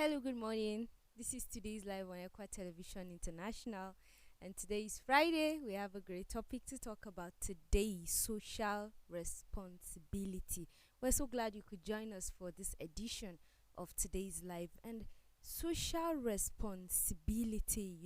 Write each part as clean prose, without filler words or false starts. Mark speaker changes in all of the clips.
Speaker 1: Hello, good morning. This is today's live on Equa Television International, and today is Friday. We have a great topic to talk about today: social responsibility. We're so glad you could join us for this edition of today's live. And social responsibility,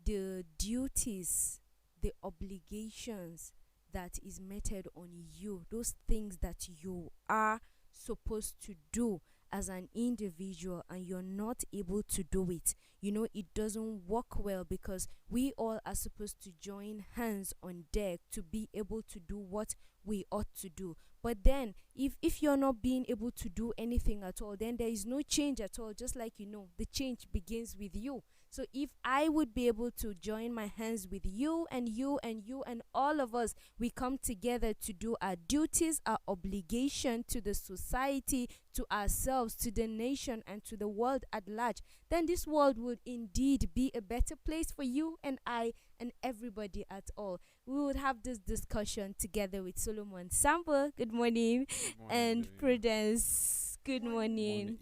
Speaker 1: the duties, the obligations that is meted on you, those things that you are supposed to do as an individual and you're not able to do it. It doesn't work well because we all are supposed to join hands on deck to be able to do what we ought to do. But then if you're not being able to do anything at all, then there is no change at all. Just like the change begins with you. So if I would be able to join my hands with you and you and you and all of us, we come together to do our duties, our obligation to the society, to ourselves, to the nation, and to the world at large, then this world would indeed be a better place for you and I and everybody at all. We would have this discussion together with Solomon Sample. Good morning.
Speaker 2: Morning,
Speaker 1: And
Speaker 2: Lorena.
Speaker 1: Prudence. Good morning.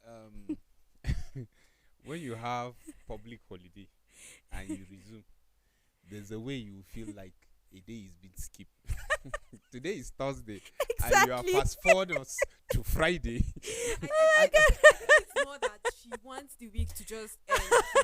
Speaker 2: Um, when you have public holiday and you resume, there's a way you feel like a day is being skipped. Today is Thursday, and you are
Speaker 1: Exactly.
Speaker 2: fast forward us to Friday.
Speaker 3: I think it's more that she wants the week to just end.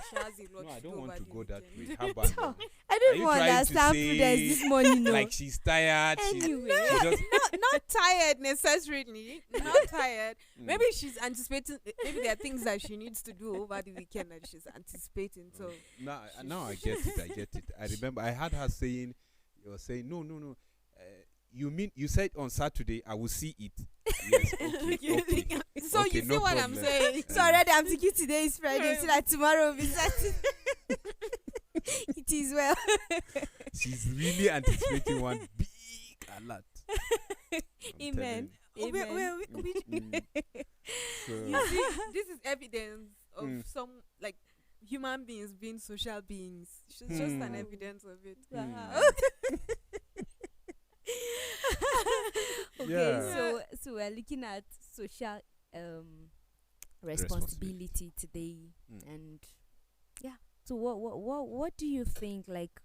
Speaker 3: She has a lot
Speaker 2: No, I
Speaker 3: to
Speaker 2: don't
Speaker 3: do
Speaker 2: want
Speaker 3: over
Speaker 2: to
Speaker 3: the
Speaker 2: go that
Speaker 3: weekend.
Speaker 2: way. How about
Speaker 1: Oh,
Speaker 2: that?
Speaker 1: I
Speaker 2: Are
Speaker 1: don't
Speaker 2: you
Speaker 1: want to
Speaker 2: trying to
Speaker 1: understand
Speaker 2: say
Speaker 1: Prudence this morning. No.
Speaker 2: like she's tired?
Speaker 1: Anyway.
Speaker 2: She just,
Speaker 3: Not tired necessarily. Not tired.
Speaker 2: Mm.
Speaker 3: Maybe she's anticipating. Maybe there are things that she needs to do over the weekend that she's anticipating. So
Speaker 2: now I get it. I get it. I remember I had her saying, you were saying, no. You said on Saturday I will see it. Yes, okay.
Speaker 3: So
Speaker 2: Okay,
Speaker 3: you see
Speaker 2: no
Speaker 3: what I'm
Speaker 2: problem.
Speaker 3: saying?
Speaker 1: So already I'm thinking today is Friday, so that tomorrow will be Saturday. It is well.
Speaker 2: She's really anticipating one big alert. I'm
Speaker 1: Amen.
Speaker 3: Oh,
Speaker 1: Amen.
Speaker 3: we-
Speaker 2: telling you. So,
Speaker 3: You see, this is evidence of
Speaker 2: Mm.
Speaker 3: some like human beings being social beings. It's just an
Speaker 2: Mm.
Speaker 3: evidence of it.
Speaker 1: Wow. Okay,
Speaker 2: Yeah.
Speaker 1: so we're looking at social responsibility today,
Speaker 2: Mm.
Speaker 1: and yeah. So what do you think, like,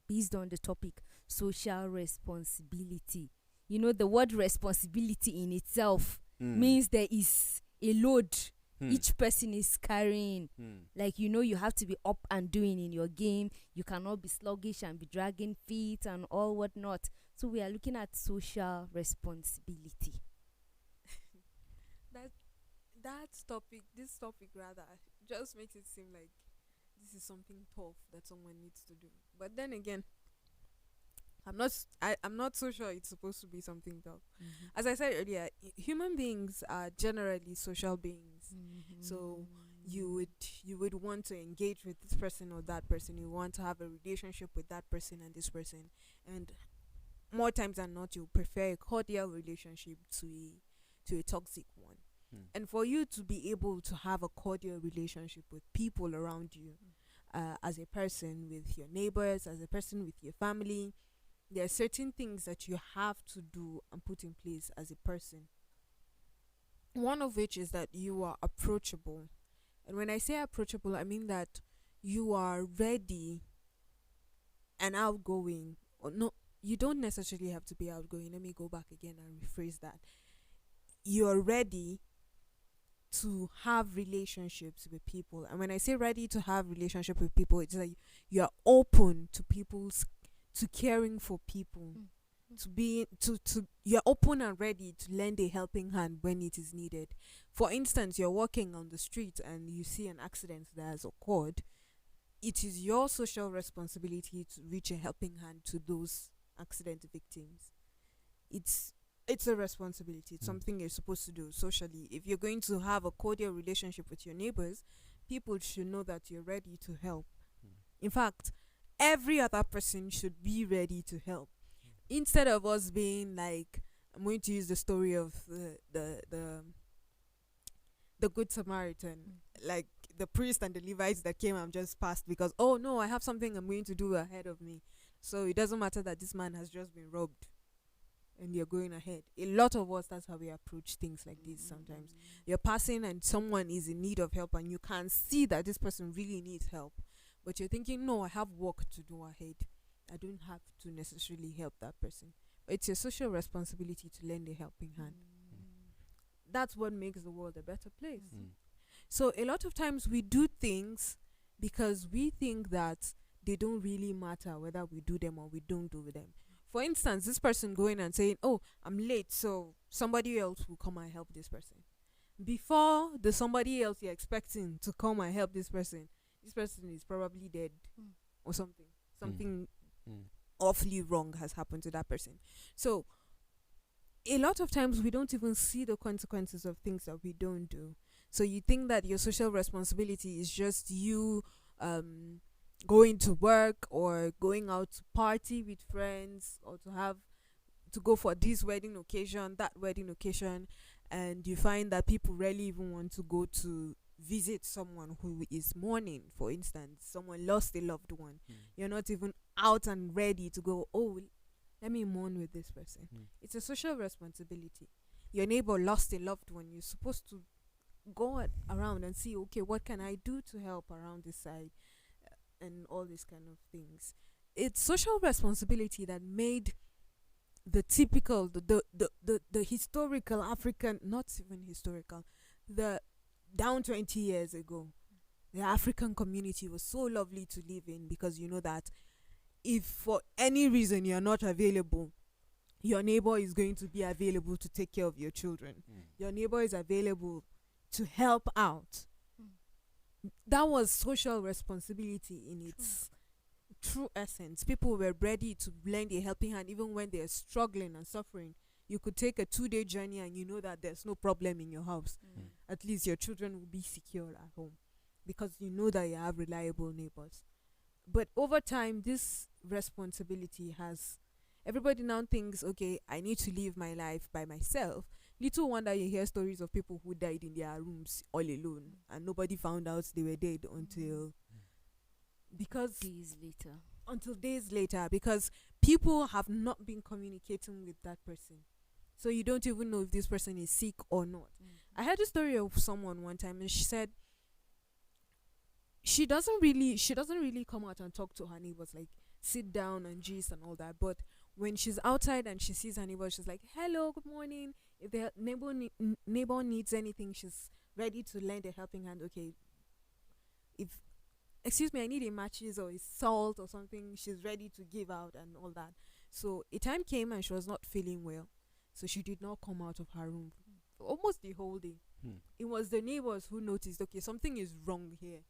Speaker 1: based on the topic social responsibility? The word responsibility in itself means there is a load each person is carrying. Like, you have to be up and doing in your game. You cannot be sluggish and be dragging feet and all whatnot. So we are looking at social responsibility.
Speaker 3: This topic rather, just makes it seem like this is something tough that someone needs to do. But then again, I'm not so sure it's supposed to be something tough. As I said earlier, human beings are generally social beings. So you would want to engage with this person or that person. You want to have a relationship with that person and this person, and more times than not, you prefer a cordial relationship to a toxic one. And for you to be able to have a cordial relationship with people around you, as a person, with your neighbors, as a person with your family, there are certain things that you have to do and put in place as a person. One of which is that you are approachable. And when I say approachable, I mean that you are ready and outgoing. Or no, you don't necessarily have to be outgoing. Let me go back again and rephrase that. You're ready to have relationships with people. And when I say ready to have relationship with people, it's like you're open to to caring for people, to be to you're open and ready to lend a helping hand when it is needed. For instance, you're walking on the street and you see an accident that has occurred. It is your social responsibility to reach a helping hand to those accident victims. It's a responsibility. It's something you're supposed to do socially. If you're going to have a cordial relationship with your neighbors, people should know that you're ready to help. In fact, every other person should be ready to help. Instead of us being like, I'm going to use the story of the Good Samaritan, like the priest and the Levites that came and just passed because, oh no, I have something I'm going to do ahead of me. So it doesn't matter that this man has just been robbed. and you're going ahead. A lot of us, that's how we approach things like this sometimes. You're passing and someone is in need of help and you can see that this person really needs help. But you're thinking, no, I have work to do ahead. I don't have to necessarily help that person. But it's your social responsibility to lend a helping hand. That's what makes the world a better place. So a lot of times we do things because we think that they don't really matter whether we do them or we don't do them. For instance, this person going and saying, oh, I'm late, so somebody else will come and help this person. Before the somebody else you're expecting to come and help this person is probably dead or something. Something awfully wrong has happened to that person. So a lot of times we don't even see the consequences of things that we don't do. So you think that your social responsibility is just you going to work or going out to party with friends or to go for this wedding occasion, that wedding occasion, and you find that people rarely even want to go to visit someone who is mourning. For instance, someone lost a loved one. You're not even out and ready to go, oh, let me mourn with this person. It's a social responsibility. Your neighbor lost a loved one. You're supposed to go around and see, okay, what can I do to help around this side, and all these kind of things. It's social responsibility that made the typical, the historical African, not even historical, the down 20 years ago, the African community was so lovely to live in, because you know that if for any reason you're not available, your neighbor is going to be available to take care of your children. Your neighbor is available to help out. That was social responsibility in its true essence. People were ready to lend a helping hand even when they're struggling and suffering. You could take a 2-day journey and you know that there's no problem in your house. At least your children will be secure at home because you know that you have reliable neighbors. But over time, this responsibility has... Everybody now thinks, okay, I need to live my life by myself. Little wonder you hear stories of people who died in their rooms all alone and nobody found out they were dead until days later, because people have not been communicating with that person. So you don't even know if this person is sick or not. I heard a story of someone one time, and she said she doesn't really come out and talk to her neighbors, like sit down and gist and all that. But when she's outside and she sees her neighbor, she's like, hello, good morning. If the neighbor needs anything, she's ready to lend a helping hand. Okay, excuse me, I need a matches or a salt or something, she's ready to give out and all that. So a time came and she was not feeling well, so she did not come out of her room for almost the whole day. It was the neighbors who noticed, okay, something is wrong here,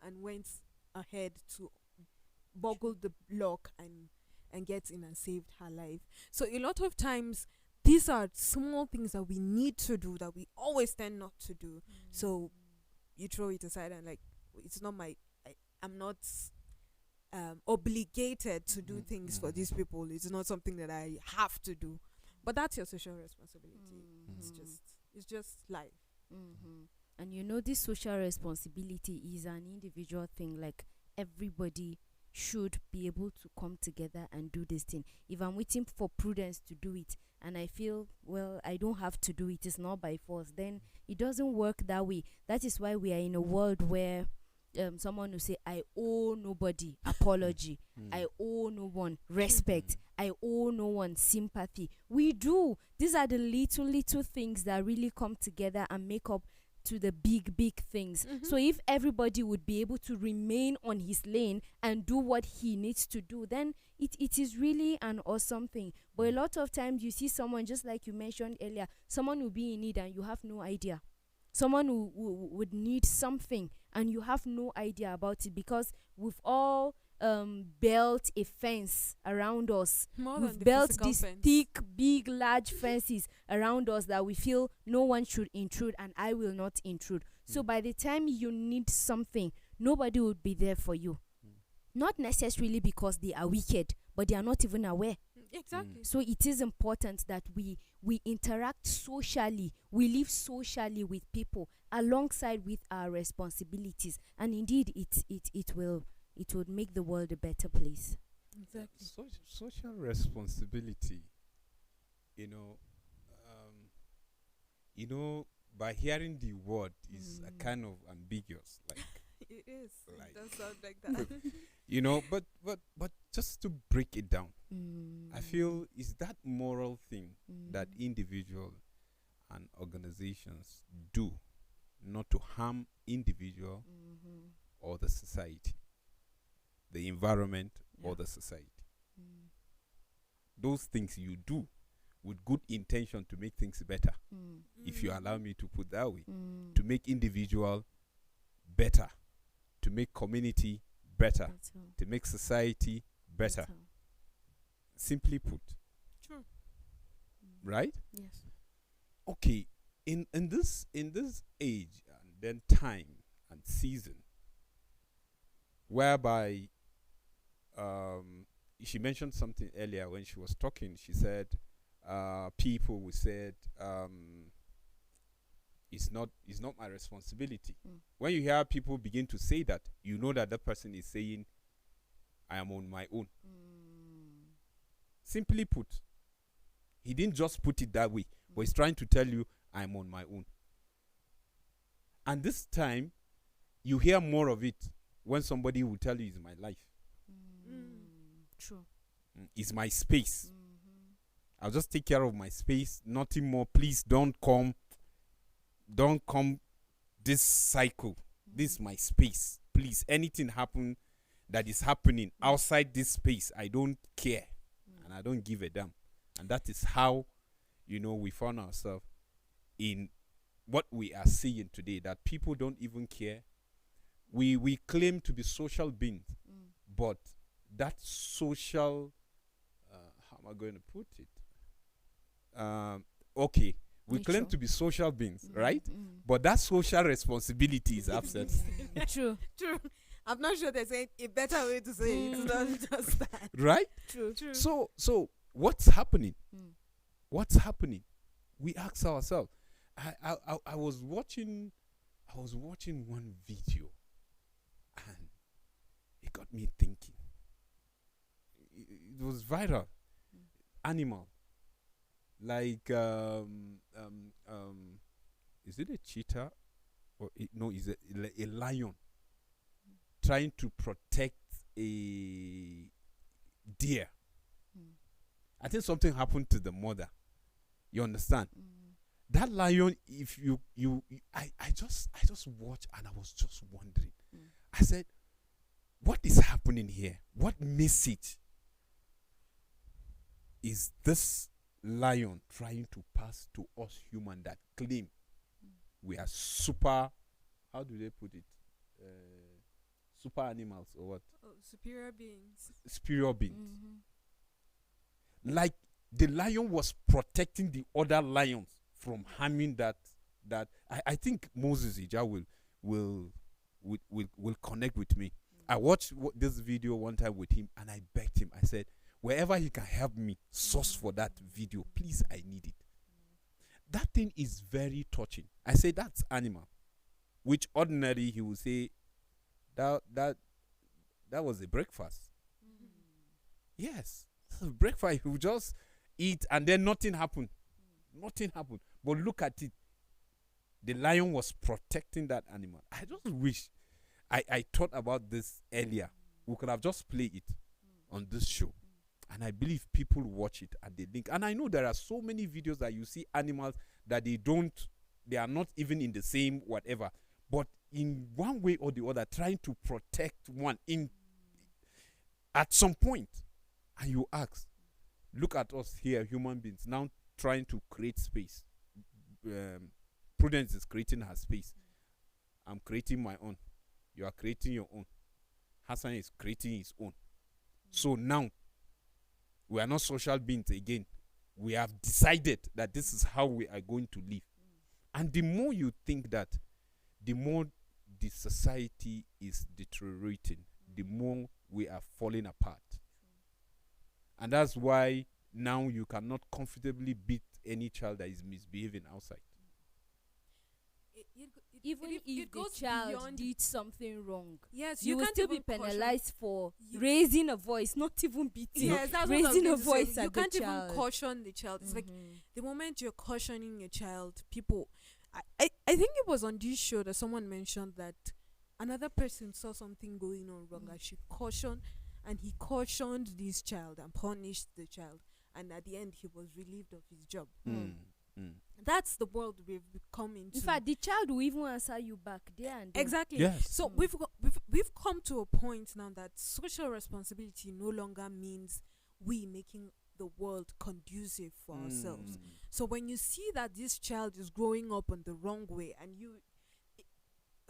Speaker 3: and went ahead to boggle the lock and get in and saved her life. So a lot of times these are small things that we need to do that we always tend not to do. So you throw it aside and like, it's not I'm not obligated to do things for these people. It's not something that I have to do. But that's your social responsibility. It's just life.
Speaker 1: And you know, this social responsibility is an individual thing. Like, everybody should be able to come together and do this thing. If I'm waiting for Prudence to do it and I feel, well, I don't have to do it, it's not by force, then it doesn't work that way. That is why we are in a world where someone will say, I owe nobody apology, I owe no one respect, I owe no one sympathy. We do. These are the little things that really come together and make up to the big things. So if everybody would be able to remain on his lane and do what he needs to do, then it is really an awesome thing. But a lot of times you see someone, just like you mentioned earlier, someone will be in need and you have no idea. Someone who would need something and you have no idea about it, because we've all built a fence around us. We've built these thick, big, large fences around us that we feel no one should intrude and I will not intrude. So by the time you need something, nobody would be there for you. Not necessarily because they are wicked, but they are not even aware.
Speaker 3: Exactly.
Speaker 1: So it is important that we interact socially, we live socially with people alongside with our responsibilities, and indeed it would make the world a better place.
Speaker 3: Exactly.
Speaker 2: Social responsibility you know, um, you know, by hearing the word is a kind of ambiguous,
Speaker 3: It is.
Speaker 2: like
Speaker 3: It does sound like that.
Speaker 2: but just to break it down, I
Speaker 1: Mm.
Speaker 2: feel is that moral thing that
Speaker 1: Mm.
Speaker 2: individual and organizations do, not to harm individual
Speaker 1: Mhm.
Speaker 2: or the society, the environment or
Speaker 1: Yeah.
Speaker 2: the society.
Speaker 1: Mm.
Speaker 2: Those things you do with good intention to make things better,
Speaker 1: Mm.
Speaker 2: if you allow me to put that way,
Speaker 1: Mm.
Speaker 2: to make individual better, to make community better,
Speaker 1: Better.
Speaker 2: to make society better. Simply put,
Speaker 3: True.
Speaker 1: Mm.
Speaker 2: right?
Speaker 1: Yes.
Speaker 2: Okay, in this age and then time and season, whereby she mentioned something earlier when she was talking. She said people who said it's not my responsibility.
Speaker 1: Mm.
Speaker 2: When you hear people begin to say that, you know that person is saying I am on my own.
Speaker 1: Mm.
Speaker 2: Simply put, he didn't just put it that way, but he's trying to tell you I'm on my own. And this time you hear more of it when somebody will tell you it's my life,
Speaker 1: True.
Speaker 2: it's my space.
Speaker 1: Mhm.
Speaker 2: I'll just take care of my space, nothing more. Please don't come this cycle. This is my space. Please, anything happen that is happening outside this space, I don't care and I don't give a damn. And that is how, we found ourselves in what we are seeing today, that people don't even care. We claim to be social beings,
Speaker 1: Mm.
Speaker 2: but that social, how am I going to put it? Okay, we claim
Speaker 1: Nature.
Speaker 2: to be social beings,
Speaker 1: Mm.
Speaker 2: right?
Speaker 1: Mm.
Speaker 2: But that social responsibility is absent,
Speaker 1: True.
Speaker 3: True. I'm not sure there's a better way to say it. It's not just that.
Speaker 2: right?
Speaker 1: True.
Speaker 3: True.
Speaker 2: So what's happening?
Speaker 1: Mm.
Speaker 2: What's happening? We ask ourselves. I was watching one video, and it got me thinking. It was viral. Animal, like is it a cheetah or no? Is it a lion trying to protect a deer?
Speaker 1: Mm.
Speaker 2: I think something happened to the mother. You understand?
Speaker 1: Mm.
Speaker 2: That lion, if I just watched and I was just wondering.
Speaker 1: Mm.
Speaker 2: I said, what is happening here? What message is this lion trying to pass to us human that claim we are super, how do they put it? Super animals or what?
Speaker 3: Oh, superior beings.
Speaker 2: Superior beings.
Speaker 1: Mhm.
Speaker 2: Like the lion was protecting the other lions from harming that I think Moses Ija will connect with me. I watched this video one time with him and I begged him. I said, wherever he can help me source for that video, please, I need it. That thing is very touching. I say that's animal, which ordinarily he will say that was a breakfast. Yes, breakfast. He will just eat and then nothing happened. Nothing happened. But look at it. The lion was protecting that animal. I just wish I thought about this earlier. We could have just played it on this show. And I believe people watch it and they link. And I know there are so many videos that you see animals that they are not even in the same whatever. But in one way or the other, trying to protect one at some point. And you ask, look at us here, human beings, now trying to create space. Prudence is creating her space. I'm creating my own. You are creating your own. Hassan is creating his own. So now, we are not social beings again. We have decided that this is how we are going to live. And the more you think that, the more the society is deteriorating, the more we are falling apart. And that's why now you cannot comfortably beat any child that is misbehaving outside.
Speaker 1: even if the
Speaker 3: goes
Speaker 1: child
Speaker 3: beyond-
Speaker 1: did something wrong,
Speaker 3: yes,
Speaker 1: you will
Speaker 3: can't
Speaker 1: still be
Speaker 3: even caution-
Speaker 1: penalized for
Speaker 3: You-
Speaker 1: raising a voice, not even beating.
Speaker 3: Yes, that's what I was
Speaker 1: raising a
Speaker 3: going to say.
Speaker 1: voice
Speaker 3: You
Speaker 1: at the
Speaker 3: can't even
Speaker 1: child.
Speaker 3: caution the child. It's like
Speaker 1: Mhm.
Speaker 3: the moment you're cautioning your child, people. I think it was on this show that someone mentioned that another person saw something going on wrong, and she cautioned, and he cautioned this child and punished the child, and at the end he was relieved of his job.
Speaker 2: Mm. Mm.
Speaker 3: That's the world we've come into.
Speaker 1: In fact, the child will even answer you back there and then.
Speaker 3: exactly.
Speaker 2: Yes.
Speaker 3: So
Speaker 1: Mm.
Speaker 3: we've come to a point now that social responsibility no longer means we making the world conducive for ourselves.
Speaker 2: Mm.
Speaker 3: So when you see that this child is growing up on the wrong way, and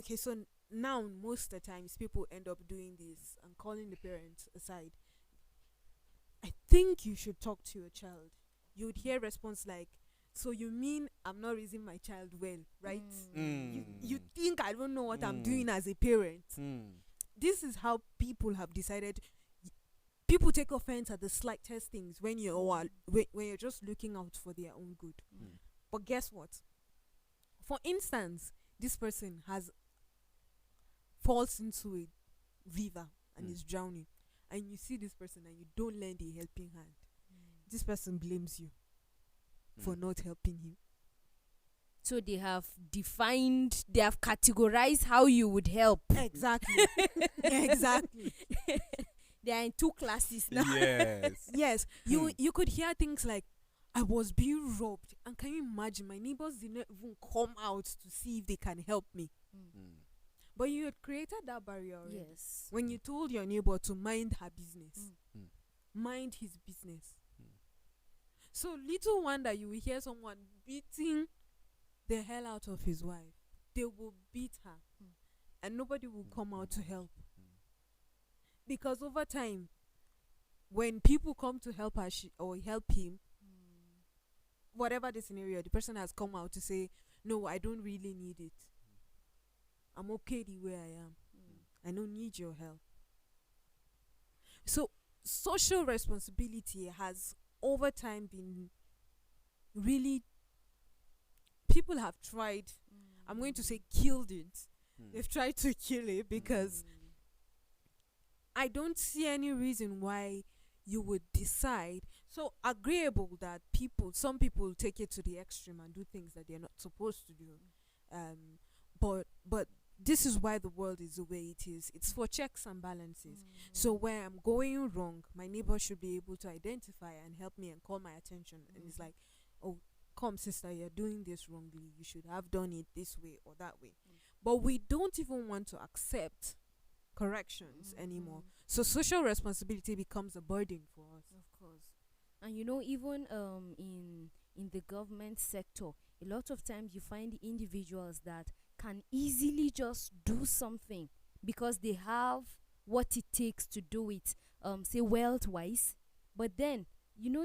Speaker 3: okay, so now most of the times people end up doing this and calling the parents aside. I think you should talk to your child. You would hear response like, "So you mean I'm not raising my child well, right? You think I don't know what I'm doing as a parent?"
Speaker 2: Mm.
Speaker 3: This is how people have decided. People take offense at the slightest things when when you're just looking out for their own good.
Speaker 2: Mm.
Speaker 3: But guess what? For instance, this person falls into a river and is drowning, and you see this person and you don't lend a helping hand. This person blames you for not helping him.
Speaker 1: So they have categorized how you would help.
Speaker 3: Exactly. Exactly.
Speaker 1: They are in two classes now.
Speaker 2: Yes.
Speaker 3: Yes, you could hear things like, "I was being robbed," and can you imagine? My neighbors didn't even come out to see if they can help me.
Speaker 2: Mm.
Speaker 3: But you had created that barrier already.
Speaker 1: Yes.
Speaker 3: When you told your neighbor to mind her business,
Speaker 2: Mm.
Speaker 3: mind his business.
Speaker 2: Mm.
Speaker 3: So little wonder you will hear someone beating the hell out of his wife. They will beat her, and nobody will come out to help. Because over time, when people come to help her or help him, whatever the scenario, the person has come out to say, "No, I don't really need it. I'm okay the way I am. I don't need your help." So social responsibility has over time been really, people have tried, I'm going to say killed it.
Speaker 2: Mm.
Speaker 3: They've tried to kill it because I don't see any reason why you would decide. So agreeable that some people take it to the extreme and do things that they're not supposed to do. But this is why the world is the way it is. It's for checks and balances. So where I'm going wrong, my neighbor should be able to identify and help me and call my attention. And it's like, "Oh, come sister, you're doing this wrongly. You should have done it this way or that way." But we don't even want to accept corrections anymore. So social responsibility becomes a burden for us.
Speaker 1: Of course. And even in the government sector, a lot of times you find individuals that can easily just do something because they have what it takes to do it, say wealth wise. But then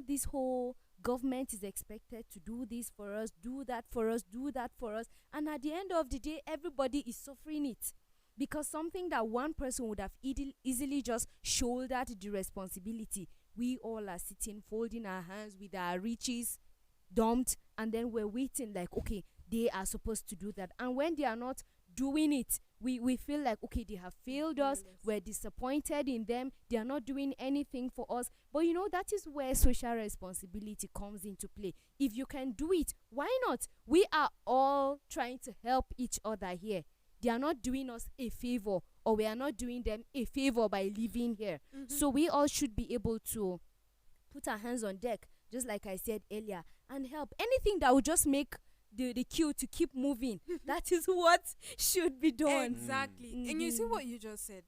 Speaker 1: this whole government is expected to do this for us, do that for us, do that for us, and at the end of the day everybody is suffering it. Because something that one person would have easily just shouldered the responsibility, we all are sitting folding our hands with our riches dumped, and then we're waiting like, okay, they are supposed to do that. And when they are not doing it, we feel like, okay, they have failed us, we're disappointed in them, they are not doing anything for us. But that is where social responsibility comes into play. If you can do it, why not? We are all trying to help each other here. They are not doing us a favor, or we are not doing them a favor by living here. So we all should be able to put our hands on deck, just like I said earlier, and help. Anything that will just make the queue to keep moving. That is what should be done.
Speaker 3: Exactly. And you see what you just said.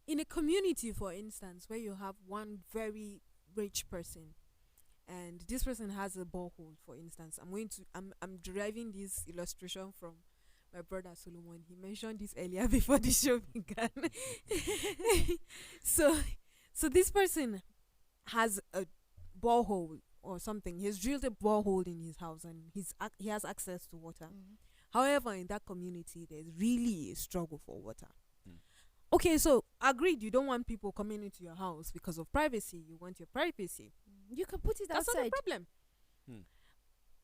Speaker 3: In a community, for instance, where you have one very rich person, and this person has a borehole, for instance. I'm deriving this illustration from my brother Solomon. He mentioned this earlier before the show began. So this person has a borehole or something. He's drilled a borehole in his house, and he has access to water. However, in that community, there's really a struggle for water. Okay, so agreed, you don't want people coming into your house because of privacy. You want your privacy.
Speaker 1: You can put it
Speaker 3: That's
Speaker 1: outside.
Speaker 3: not the problem.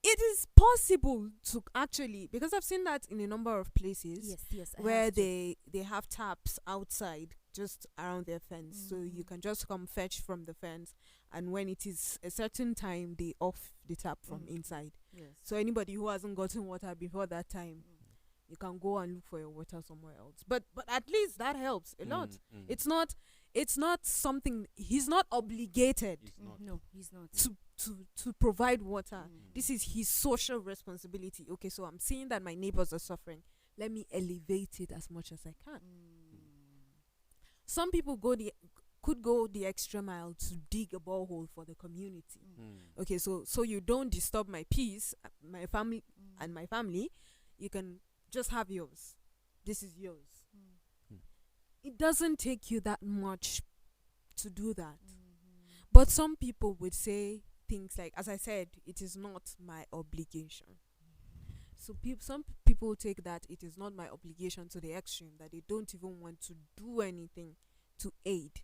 Speaker 3: it is possible to actually, because I've seen that in a number of places
Speaker 1: Yes, I
Speaker 3: where
Speaker 1: have to.
Speaker 3: they have taps outside just around their fence, so you can just come fetch from the fence, and when it is a certain time they off the tap from inside.
Speaker 1: Yes.
Speaker 3: So anybody who hasn't gotten water before that time, you can go and look for your water somewhere else. But at least that helps a lot. It's not something, he's not obligated
Speaker 2: It's not.
Speaker 1: No, he's not.
Speaker 3: to provide water. This is his social responsibility. Okay, so I'm seeing that my neighbors are suffering. Let me elevate it as much as I can. Some people could go the extra mile to dig a borehole for the community. Okay, so you don't disturb my peace, my family and my family. You can just have yours. This is yours. It doesn't take you that much to do that. But some people would say things like, as I said, it is not my obligation. So some people take that it is not my obligation to the extreme, that they don't even want to do anything to aid.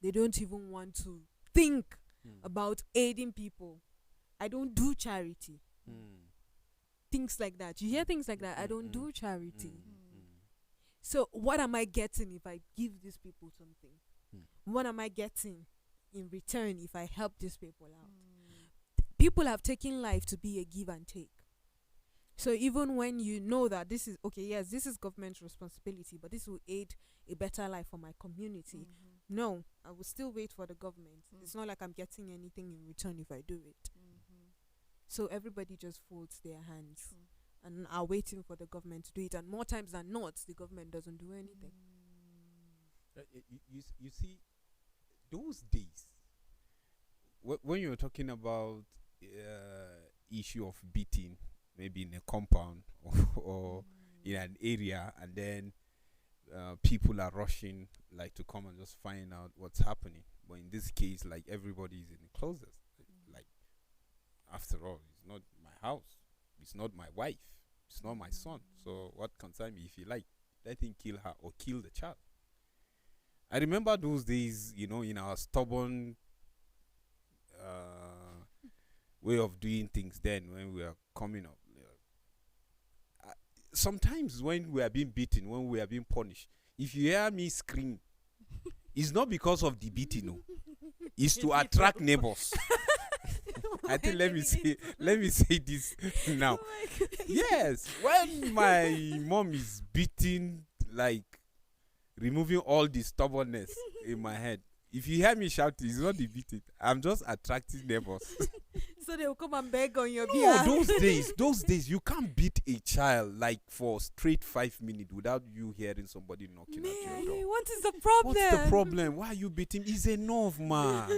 Speaker 3: They don't even want to think about aiding people. I don't do charity. Things like that. You hear things like that. I don't do charity. So what am I getting if I give these people something? What am I getting in return if I help these people out? People have taken life to be a give and take. So even when you know that this is, okay, yes, this is government's responsibility, but this will aid a better life for my community. No, I will still wait for the government. It's not like I'm getting anything in return if I do it. So everybody just folds their hands and are waiting for the government to do it. And more times than not, the government doesn't do anything.
Speaker 2: You see, those days, when you're talking about issue of beating, maybe in a compound or in an area, and then people are rushing like to come and just find out what's happening. But in this case, like, everybody is in the closet. Like, after all, it's not my house, it's not my wife, it's not my son. So what concern me? If you like, let him kill her or kill the child. I remember those days, in our stubborn way of doing things then when we were coming up. Sometimes when we are being beaten, when we are being punished, if you hear me scream, it's not because of the beating, no. It's to attract neighbors. I think let me say this now. Yes, when my mom is beating, like removing all the stubbornness in my head, if you hear me shouting, it's not the beating. I'm just attracting neighbors.
Speaker 3: So they will come and beg on your
Speaker 2: No,
Speaker 3: behalf.
Speaker 2: those days, you can't beat a child like for straight 5 minutes without you hearing somebody knocking at your door.
Speaker 3: What is the problem?
Speaker 2: What's the problem? Why are you beating? It's enough, man.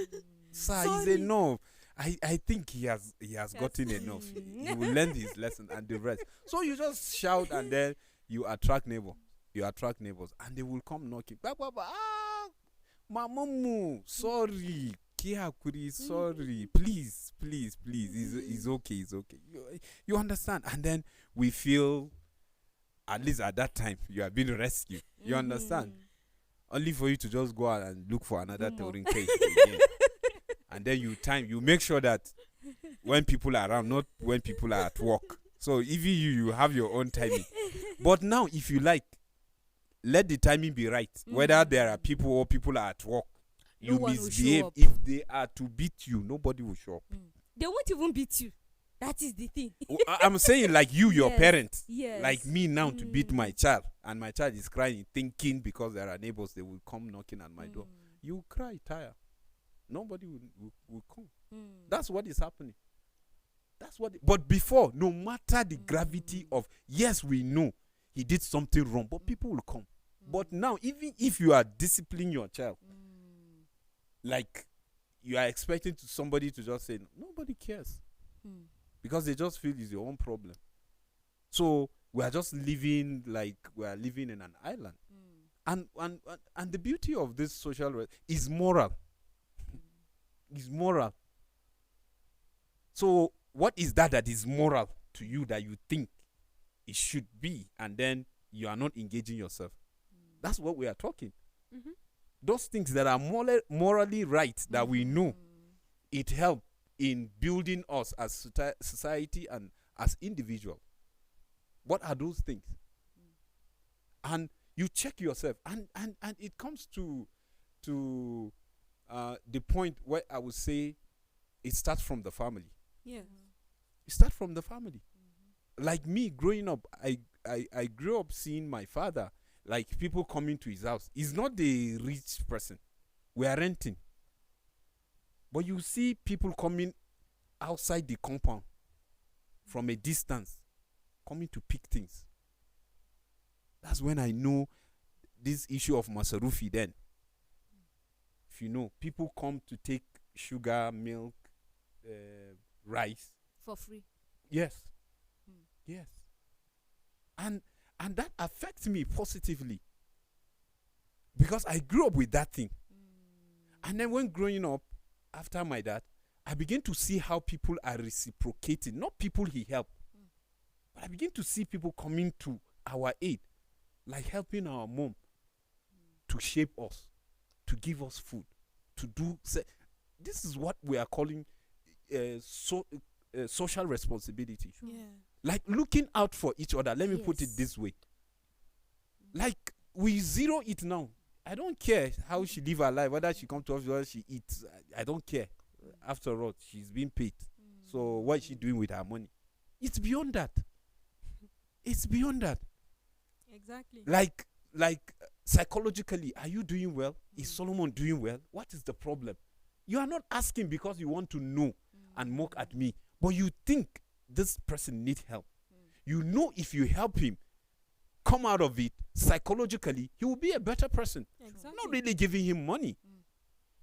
Speaker 2: Sir, it's
Speaker 3: Sorry.
Speaker 2: enough. I think he has gotten enough. He will learn his lesson and the rest. So you just shout and then you attract neighbors. You attract neighbors and they will come knocking. My mom, sorry. Sorry. Please. It's okay. You understand? And then we feel, at least at that time, you are being rescued. You understand? Only for you to just go out and look for another touring case again. And then you make sure that when people are around, not when people are at work. So even you have your own timing. But now, if you like, let the timing be right. Whether there are people or people are at work,
Speaker 1: No
Speaker 2: you
Speaker 1: one will
Speaker 2: misbehave.
Speaker 1: show up.
Speaker 2: If they are to beat you, nobody will show up.
Speaker 1: They won't even beat you. That is the thing.
Speaker 2: I'm saying like you, your
Speaker 1: Yes,
Speaker 2: parents.
Speaker 1: yes.
Speaker 2: Like me now to beat my child. And my child is crying, thinking because there are neighbors, they will come knocking at my door. You cry, tire. Nobody will come. That's what is happening. But before, no matter the gravity of, yes, we know he did something wrong, but people will come. But now, even if you are disciplining your child, like you are expecting somebody to just say, nobody cares. Because they just feel it's your own problem. So we are just living like we are living in an island. And the beauty of this social is moral. Is moral. So what is that is moral to you that you think it should be, and then you are not engaging yourself? That's what we are talking. Those things that are morally right that we know, it in building us as society and as individual? What are those things? And you check yourself, and it comes to the point where I would say it starts from the family.
Speaker 3: Yes.
Speaker 2: It starts from the family. Like me growing up, I grew up seeing my father, like people coming to his house. He's not the rich person. We are renting. But you see people coming outside the compound from a distance, coming to pick things. That's when I know this issue of Masarufi then. If you know, people come to take sugar, milk, rice.
Speaker 1: For free.
Speaker 2: Yes. Yes. And that affects me positively. Because I grew up with that thing. And then when growing up, after my dad, I begin to see how people are reciprocating. Not people he helped. But I begin to see people coming to our aid. Like helping our mom to shape us, to give us food, to do. This is what we are calling social responsibility.
Speaker 3: Yeah.
Speaker 2: Like looking out for each other. Let me put it
Speaker 1: Yes.
Speaker 2: this way. Like we zero it now. I don't care how she live her life, whether she come to us, whether she eats. I don't care. After all, she's being paid. So what is she doing with her money? It's beyond that. It's beyond that.
Speaker 3: Exactly.
Speaker 2: Like psychologically, are you doing well? Is Solomon doing well? What is the problem? You are not asking because you want to know and mock at me, but you think this person needs help. You know if you help him come out of it psychologically, he will be a better person.
Speaker 3: Exactly.
Speaker 2: Not really giving him money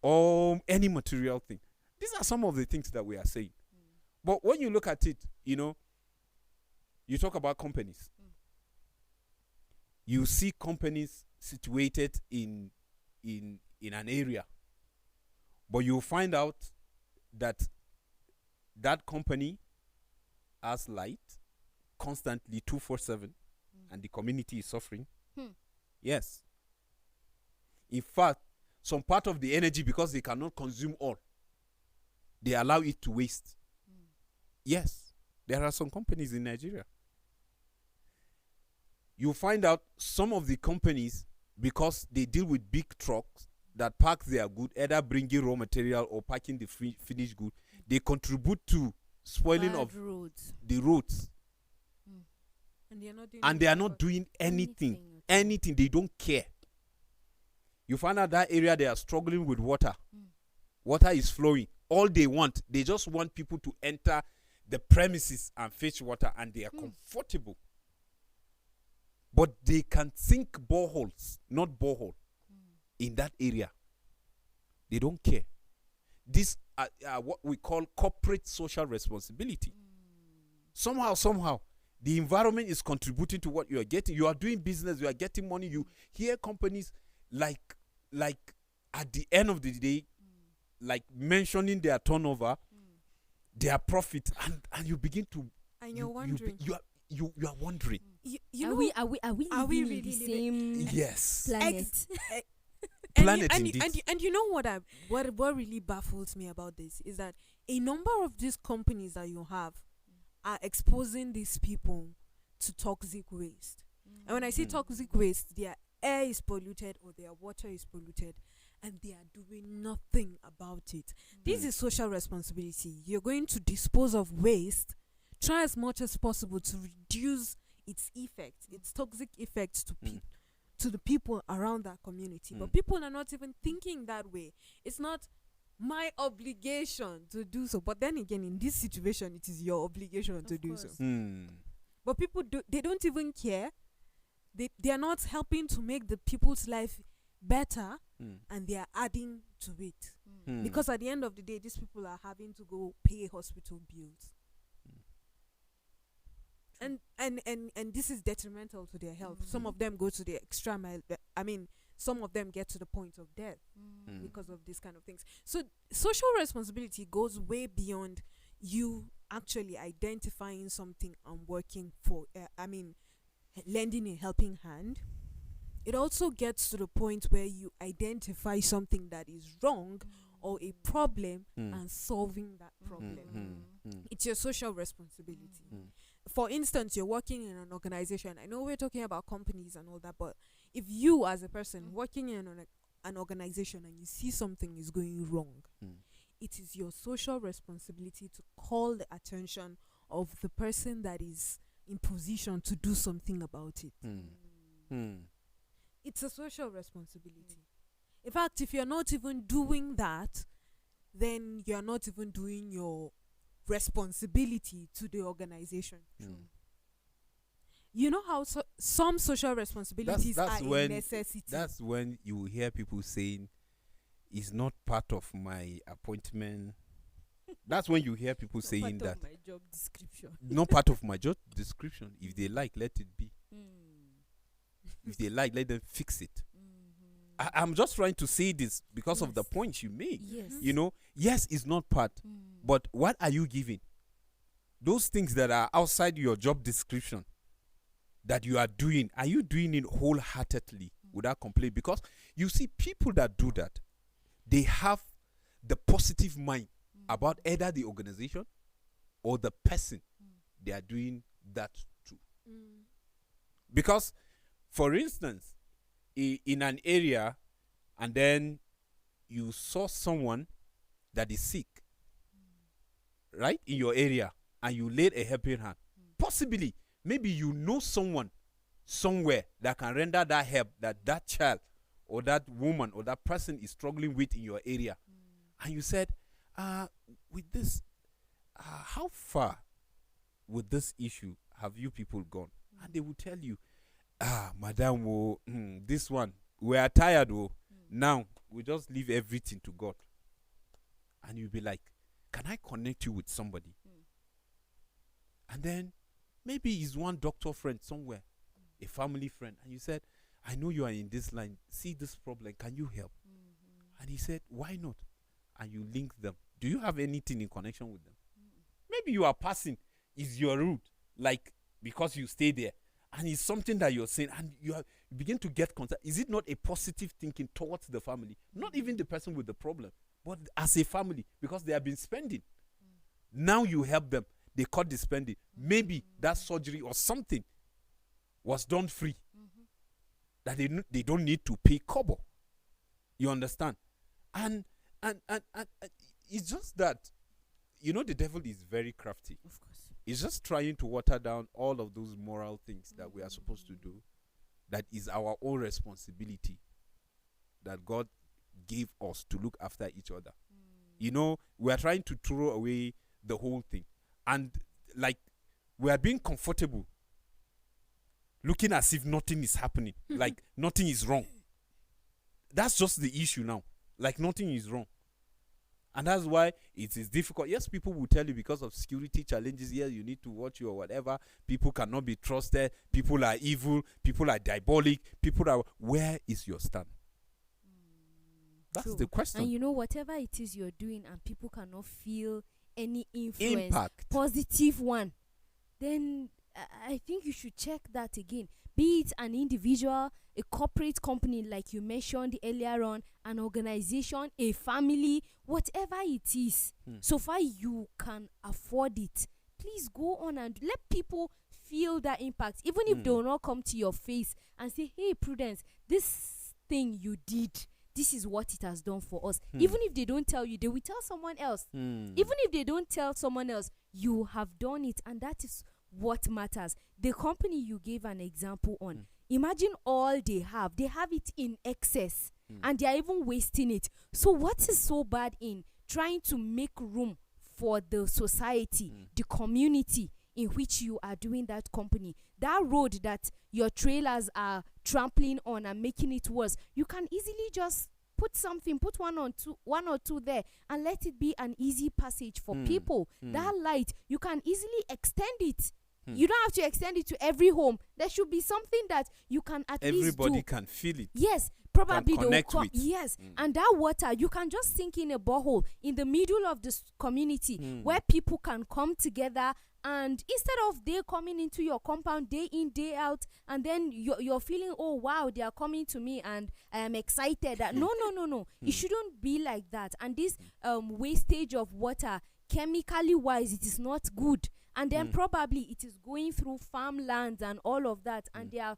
Speaker 2: or any material thing. These are some of the things that we are saying. But when you look at it, you know, you talk about companies. You see companies situated in an area, but you'll find out that that company has light constantly 247 and the community is suffering. Yes. In fact, some part of the energy, because they cannot consume all, they allow it to waste. Yes. There are some companies in Nigeria. You find out some of the companies, because they deal with big trucks that pack their good, either bringing raw material or packing the finished good, they contribute to spoiling
Speaker 1: Bad
Speaker 2: of
Speaker 1: roads.
Speaker 2: the roads.
Speaker 3: And they are not doing.
Speaker 2: And they are not doing anything. Anything. They don't care. You find out that area, they are struggling with water. Water is flowing. All they want, they just want people to enter the premises and fetch water, and they are comfortable. But they can sink boreholes, not borehole, in that area. They don't care. This are what we call corporate social responsibility. Somehow, the environment is contributing to what you are getting. You are doing business, you are getting money. You hear companies like at the end of the day, like mentioning their turnover, their profit, and you begin to.
Speaker 3: And you're wondering.
Speaker 2: You are wondering.
Speaker 3: You
Speaker 1: Are
Speaker 3: know,
Speaker 1: we
Speaker 3: are we
Speaker 1: living in
Speaker 3: really
Speaker 1: the
Speaker 3: living-
Speaker 1: same
Speaker 2: Yes.
Speaker 1: planet?
Speaker 2: Planet
Speaker 3: and
Speaker 2: indeed.
Speaker 3: you know what really baffles me about this is that a number of these companies that you have are exposing these people to toxic waste. And when I say toxic waste, their air is polluted or their water is polluted, and they are doing nothing about it. This is social responsibility. You're going to dispose of waste. Try as much as possible to reduce its effects, its toxic effects to the people around that community. But people are not even thinking that way. It's not my obligation to do so. But then again, in this situation, it is your obligation to do so. But people they don't even care. They are not helping to make the people's life better, and they are adding to it. Because at the end of the day, these people are having to go pay hospital bills. And this is detrimental to their health. Some of them go to the extra mile. I mean, some of them get to the point of death because of these kind of things. So social responsibility goes way beyond you actually identifying something and working for, lending a helping hand. It also gets to the point where you identify something that is wrong or a problem
Speaker 2: Mm.
Speaker 3: and solving that problem. It's your social responsibility.
Speaker 2: Mm.
Speaker 3: For instance, you're working in an organization. I know we're talking about companies and all that, but if you as a person working in an organization and you see something is going wrong,
Speaker 2: Mm.
Speaker 3: it is your social responsibility to call the attention of the person that is in position to do something about it. It's a social responsibility. In fact, if you're not even doing that, then you're not even doing your responsibility to the organization. You know how some social responsibilities
Speaker 2: That's
Speaker 3: are a
Speaker 2: when-
Speaker 3: necessity.
Speaker 2: That's when you will hear people saying, "It's not part of my appointment." That's when you hear people saying
Speaker 1: Part
Speaker 2: that.
Speaker 1: of my job description.
Speaker 2: Not part of my job description. If they like, let it be. If they like, let them fix it. I'm just trying to say this because of the
Speaker 1: Yes.
Speaker 2: point you make.
Speaker 1: Yes.
Speaker 2: You know, yes, it's not part, but what are you giving? Those things that are outside your job description that you are doing, are you doing it wholeheartedly without complaint? Because you see, people that do that, they have the positive mind about either the organization or the person they are doing that to. Because, for instance, in an area, and then you saw someone that is sick, right, in your area, and you laid a helping hand. Possibly, maybe you know someone somewhere that can render that help that child or that woman or that person is struggling with in your area. And you said, with this, how far with this issue have you people gone? And they will tell you, madam, this one, we are tired. Now, we just leave everything to God. And you'll be like, can I connect you with somebody? And then maybe it's one doctor friend somewhere, a family friend. And you said, I know you are in this line. See this problem. Can you help? And he said, why not? And you link them. Do you have anything in connection with them? Maybe you are passing. Is your route, like, because you stay there. And it's something that you're saying, and you begin to get concerned. Is it not a positive thinking towards the family? Not even the person with the problem, but as a family, because they have been spending. Now you help them. They cut the spending. Maybe that surgery or something was done free. That they don't need to pay kobo. You understand? And it's just that, you know, the devil is very crafty.
Speaker 1: Of course.
Speaker 2: He's just trying to water down all of those moral things that we are supposed to do. That is our own responsibility that God gave us to look after each other. You know, we are trying to throw away the whole thing. And like, we are being comfortable, looking as if nothing is happening, like nothing is wrong. That's just the issue now. Like nothing is wrong. And that's why it is difficult. Yes, people will tell you because of security challenges, yes, you need to watch you or whatever. People cannot be trusted. People are evil. People are diabolic. People are... Where is your stand? That's
Speaker 1: True.
Speaker 2: the question.
Speaker 1: And you know, whatever it is you're doing and people cannot feel any influence,
Speaker 2: Impact.
Speaker 1: positive one, then I think you should check that again. Be it an individual, a corporate company like you mentioned earlier on, an organization, a family, whatever it is, so far you can afford it, please go on and let people feel that impact, even if they will not come to your face and say, hey, Prudence, this thing you did, this is what it has done for us. Even if they don't tell you, they will tell someone else. Even if they don't tell someone else, you have done it, and that is what matters. The company you gave an example on, imagine all they have it in excess, and they are even wasting it. So what is so bad in trying to make room for the society, the community in which you are doing that company? That road that your trailers are trampling on and making it worse, you can easily just put one or two there, and let it be an easy passage for people. That light, you can easily extend it. You don't have to extend it to every home. There should be something that you can at least do.
Speaker 2: Everybody can feel it.
Speaker 1: Yes, probably they'll
Speaker 2: connect
Speaker 1: come.
Speaker 2: with.
Speaker 1: Yes,
Speaker 2: Mm.
Speaker 1: and that water you can just sink in a borehole in the middle of this community where people can come together. And instead of they coming into your compound day in day out, and then you're feeling, oh wow, they are coming to me and I am excited. That no, it shouldn't be like that. And this wastage of water, chemically wise, it is not good. And then probably it is going through farmlands and all of that, and they are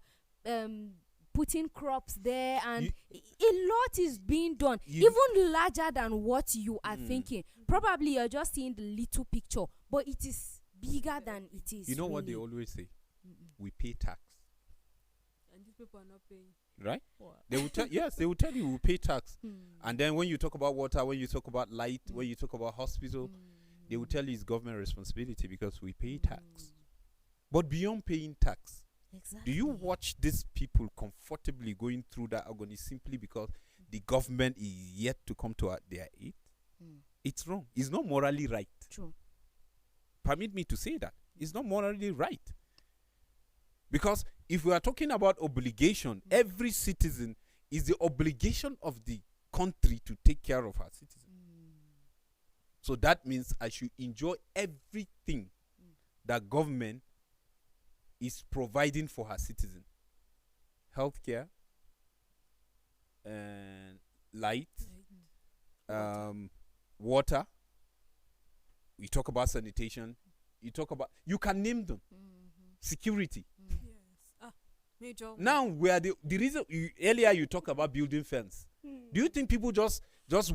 Speaker 1: putting crops there, and a lot is being done, even larger than what you are thinking. Probably you're just seeing the little picture, but it is bigger than it is.
Speaker 2: You know what they
Speaker 1: really.
Speaker 2: always say? We pay tax,
Speaker 3: And these people are not paying.
Speaker 2: right?
Speaker 3: What?
Speaker 2: They will tell yes, they will tell you we pay tax. And then when you talk about water, when you talk about light, when you talk about hospital, they will tell you it's government responsibility because we pay tax. But beyond paying tax,
Speaker 1: Exactly.
Speaker 2: do you watch these people comfortably going through that agony simply because the government is yet to come to their aid? It's wrong. It's not morally right.
Speaker 1: True.
Speaker 2: Permit me to say that. It's not morally right. Because if we are talking about obligation, every citizen is the obligation of the country to take care of her citizens. So that means I should enjoy everything that government is providing for her citizen. Healthcare, and light, water. We talk about sanitation. You can name them. Security.
Speaker 3: Yes. Major.
Speaker 2: Now we are the reason earlier you talk about building fence. Do you think people just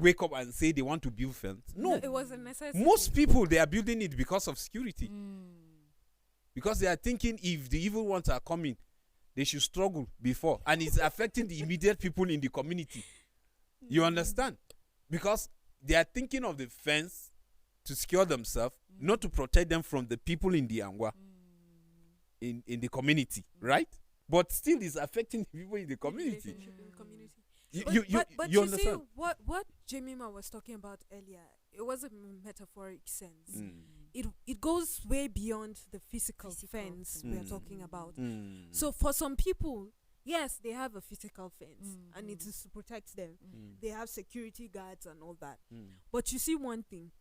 Speaker 2: wake up and say they want to build fence? No.
Speaker 3: It was a necessity.
Speaker 2: Most people, they are building it because of security. Because they are thinking if the evil ones are coming, they should struggle before. And it's affecting the immediate people in the community. You understand? Because they are thinking of the fence to secure themselves, not to protect them from the people in the Angwa, in the community, right? But still it's affecting the people in the community.
Speaker 3: Relationship in community.
Speaker 2: You
Speaker 3: You
Speaker 2: understand?
Speaker 3: see, what Jemima was talking about earlier, it was a metaphoric sense. It goes way beyond the physical fence we are talking about. So for some people, yes, they have a physical fence and it is to protect them. They have security guards and all that. But you see one thing,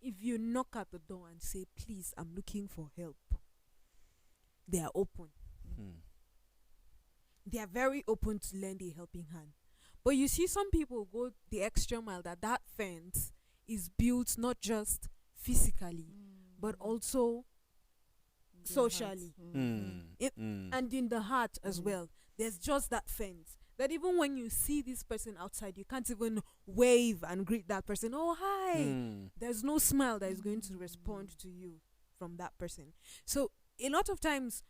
Speaker 3: if you knock at the door and say, please, I'm looking for help, they are open. They are very open to lend a helping hand. But you see some people go the extra mile that fence is built not just physically, but also socially. And in the heart as well. There's just that fence. That even when you see this person outside, you can't even wave and greet that person. Oh, hi. There's no smile that is going to respond to you from that person. So a lot of times,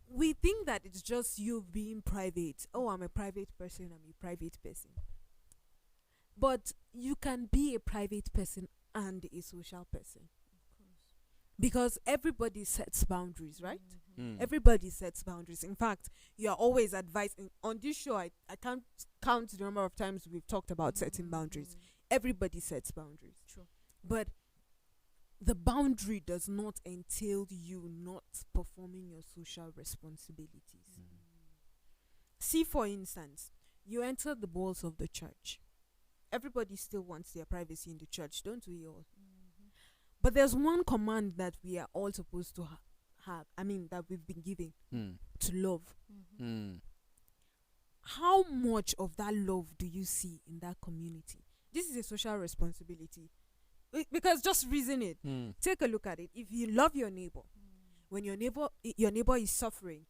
Speaker 3: we think that it's just you being private. Oh, I'm a private person. I'm a private person. But you can be a private person and a social person. Because everybody sets boundaries, right? Everybody sets boundaries. In fact, you are always advised. On this show, I can't count the number of times we've talked about setting boundaries. Everybody sets boundaries.
Speaker 1: True.
Speaker 3: But the boundary does not entail you not performing your social responsibilities. See, for instance, you enter the walls of the church. Everybody still wants their privacy in the church, don't we all? But there's one command that we are all supposed to have. I mean, that we've been given to love. How much of that love do you see in that community? This is a social responsibility. Because just reason it. Take a look at it. If you love your neighbor, when your neighbor is suffering,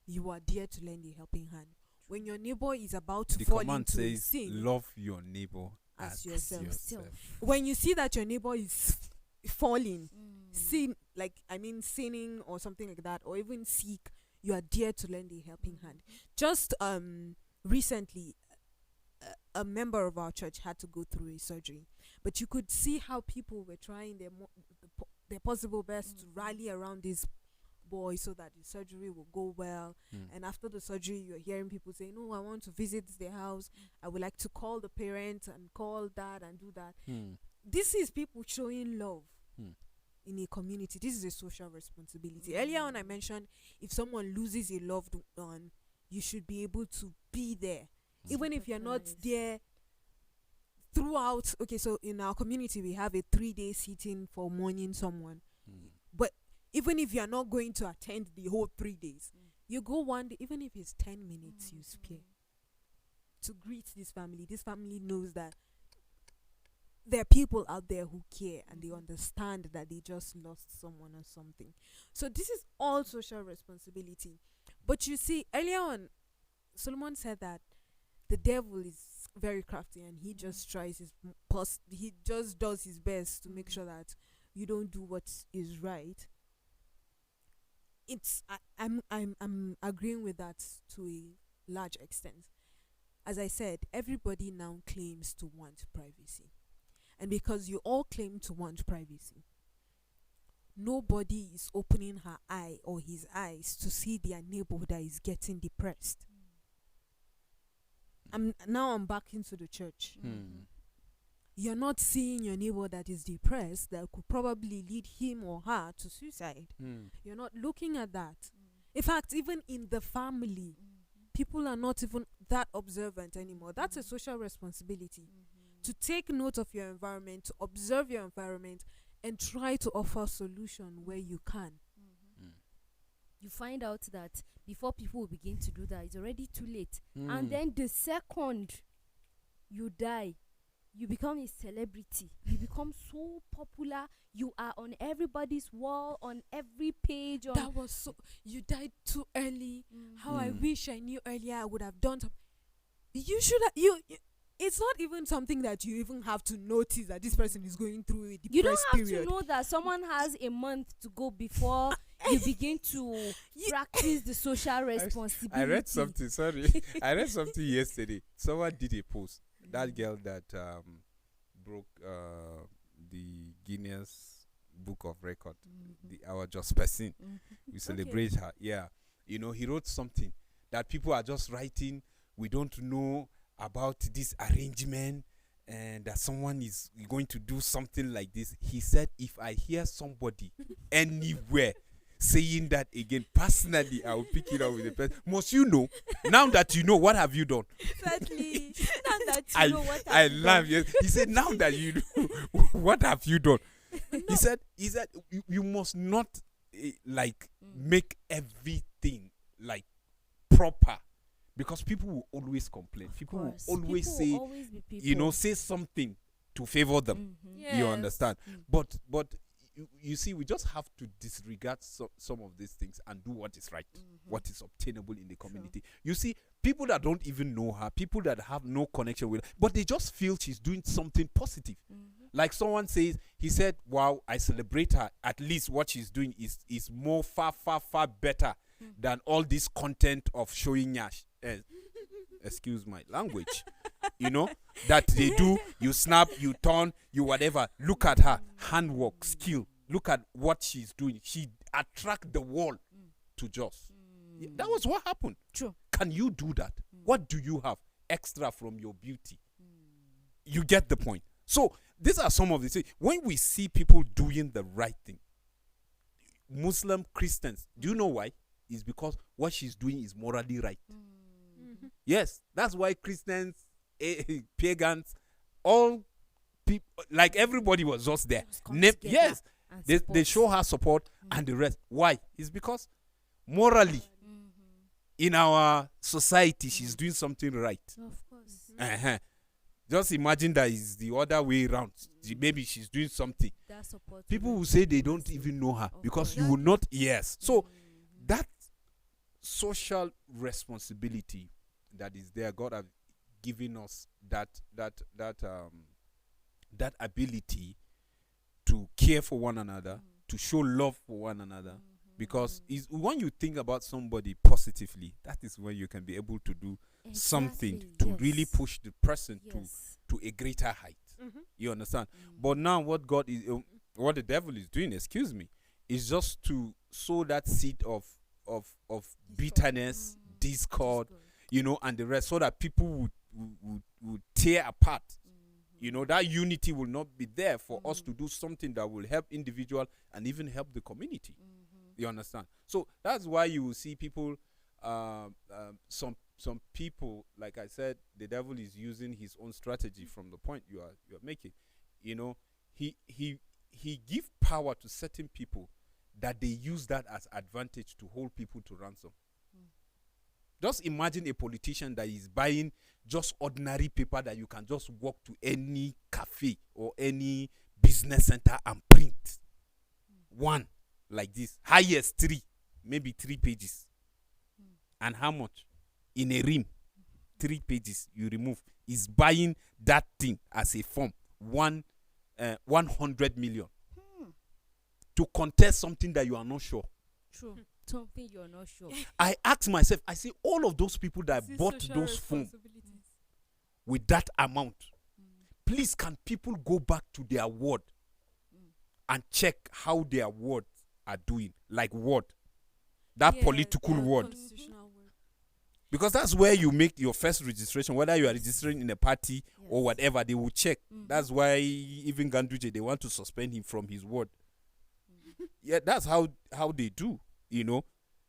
Speaker 3: you are there to lend a helping hand. When your neighbor is about to
Speaker 2: The
Speaker 3: fall
Speaker 2: command
Speaker 3: into
Speaker 2: says,
Speaker 3: sin,
Speaker 2: love your neighbor
Speaker 3: as
Speaker 2: as
Speaker 3: yourself.
Speaker 2: yourself.
Speaker 3: when you see that your neighbor is falling, sinning or something like that, or even sick, you are there to lend a helping hand. Just recently, a member of our church had to go through a surgery, but you could see how people were trying their possible best to rally around this boy so that the surgery will go well. And after the surgery, you're hearing people saying, "No, I want to visit their house. I would like to call the parents and call that and do that." This is people showing love in a community. This is a social responsibility. Earlier on, I mentioned if someone loses a loved one, you should be able to be there even if you're not
Speaker 1: Sympathize.
Speaker 3: there throughout. Okay, so in our community we have a 3-day sitting for mourning someone,
Speaker 2: Mm.
Speaker 3: but even if you're not going to attend the whole 3 days,
Speaker 1: Mm.
Speaker 3: you go one day, even if it's 10 minutes you spare to greet this family. This family knows that there are people out there who care and they
Speaker 1: Mhm.
Speaker 3: understand that they just lost someone or something. So this is all social responsibility. But you see, earlier on, Solomon said that the devil is very crafty and he just tries he just does his best to make
Speaker 1: Mhm.
Speaker 3: sure that you don't do what is right. I'm agreeing with that to a large extent. As I said, everybody now claims to want privacy. And because you all claim to want privacy, nobody is opening her eye or his eyes to see their neighbor that is getting depressed. I'm back into the church.
Speaker 2: Mm.
Speaker 3: You're not seeing your neighbor that is depressed that could probably lead him or her to suicide.
Speaker 2: Mm.
Speaker 3: You're not looking at that. In fact, even in the family, people are not even that observant anymore. That's a social responsibility. To take note of your environment, to observe your environment, and try to offer solution where you can.
Speaker 2: Mm.
Speaker 1: You find out that before people will begin to do that, it's already too late.
Speaker 2: Mm.
Speaker 1: And then the second you die, you become a celebrity. You become so popular. You are on everybody's wall, on every page.
Speaker 3: That was so. You died too early. How I
Speaker 2: Mm.
Speaker 3: wish I knew earlier. I would have done. You should. It's not even something that you even have to notice that this person is going through a depressed
Speaker 1: You don't have
Speaker 3: period.
Speaker 1: to know that someone has a month to go before you begin to
Speaker 3: You-
Speaker 1: practice the social responsibility.
Speaker 2: I read something. Sorry, I read something yesterday. Someone did a post. That girl that broke the Guinness Book of Record, our just person. We celebrate her. Yeah, you know, he wrote something that people are just writing. We don't know about this arrangement and that someone is going to do something like this. He said, if I hear somebody anywhere saying that again, personally, I will pick it up with the person. Must you know? Now that you know, what have you done?
Speaker 1: Exactly. Now that you
Speaker 2: I
Speaker 1: know what
Speaker 2: I
Speaker 1: I've done.
Speaker 2: laugh. Yes. He said, now that you know, what have you done? He said you must not like make everything like proper, because people will always complain. People will
Speaker 1: Course.
Speaker 2: always
Speaker 1: People
Speaker 2: say,
Speaker 1: will always be people.
Speaker 2: you know, say something to favor them.
Speaker 1: Mhm.
Speaker 2: You understand?
Speaker 1: Mm.
Speaker 2: But you see, we just have to disregard some of these things and do what is right, what is obtainable in the community. You see, people that don't even know her, people that have no connection with her, but they just feel she's doing something positive. Like someone says, he said, wow, I celebrate her. At least what she's doing is more far better than all this content of showing yash. Excuse my language. You know, that they do. You snap, you turn, you whatever. Look at her handwork, skill. Look at what she's doing. She attract the world to just. Yeah, that was what happened.
Speaker 1: True.
Speaker 2: Can you do that? What do you have extra from your beauty? You get the point. So these are some of the things. When we see people doing the right thing, Muslim, Christians, do you know why? It's because what she's doing is morally right. Yes, that's why Christians, pagans, all people, like everybody was just there.
Speaker 1: Just come together
Speaker 2: Yes,
Speaker 1: and
Speaker 2: they
Speaker 1: support.
Speaker 2: show her support and the rest. Why? It's because morally in our society she's doing something right.
Speaker 1: Of course.
Speaker 2: Uh-huh. Just imagine that is the other way around. Maybe she's doing something.
Speaker 1: That support.
Speaker 2: People will say they don't even know her
Speaker 1: Of
Speaker 2: because
Speaker 1: course.
Speaker 2: you will not. Yes. So that social responsibility that is there, God have given us that ability to care for one another, to show love for one another. Because is when you think about somebody positively, that is when you can be able to do something to really push the person to a greater height. You understand? But now what God is, what the devil is doing, excuse me, is just to sow that seed of bitterness, discord, you know, and the rest, so that people would tear apart. You know, that unity will not be there for us to do something that will help individual and even help the community. You understand? So that's why you will see people, some some people, like I said, the devil is using his own strategy from the point you are making. You know, he give power to certain people that they use that as advantage to hold people to ransom. Just imagine a politician that is buying just ordinary paper that you can just walk to any cafe or any business center and print. One like this, highest 3, maybe 3 pages. And how much? In a ream, 3 pages you remove. Is buying that thing as a form 100 million to contest something that you are not sure.
Speaker 1: True. Something you're not sure.
Speaker 2: I ask myself, I say, all of those people that bought those phones with that amount, please, can people go back to their word and check how their words are doing? Like word, that political word. Because that's where you make your first registration, whether you are registering in a party or whatever, they will check. That's why even Ganduje, they want to suspend him from his word. Yeah, that's how they do. You know,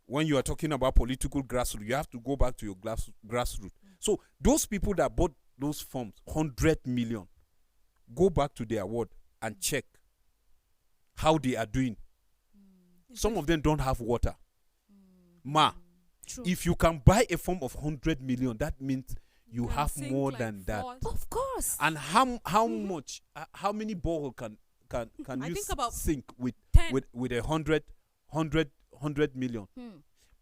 Speaker 2: when you are talking about political grassroots, you have to go back to your grassroots. So those people that bought those forms, 100 million, go back to their word and check how they are doing. Some of them don't have water.
Speaker 1: True.
Speaker 2: If you can buy a form of 100 million, that means you have more
Speaker 3: like
Speaker 2: than that.
Speaker 1: Of course.
Speaker 2: And how much? How many borehole can
Speaker 3: I
Speaker 2: you
Speaker 3: think about
Speaker 2: sink with
Speaker 3: 10.
Speaker 2: with 100 million?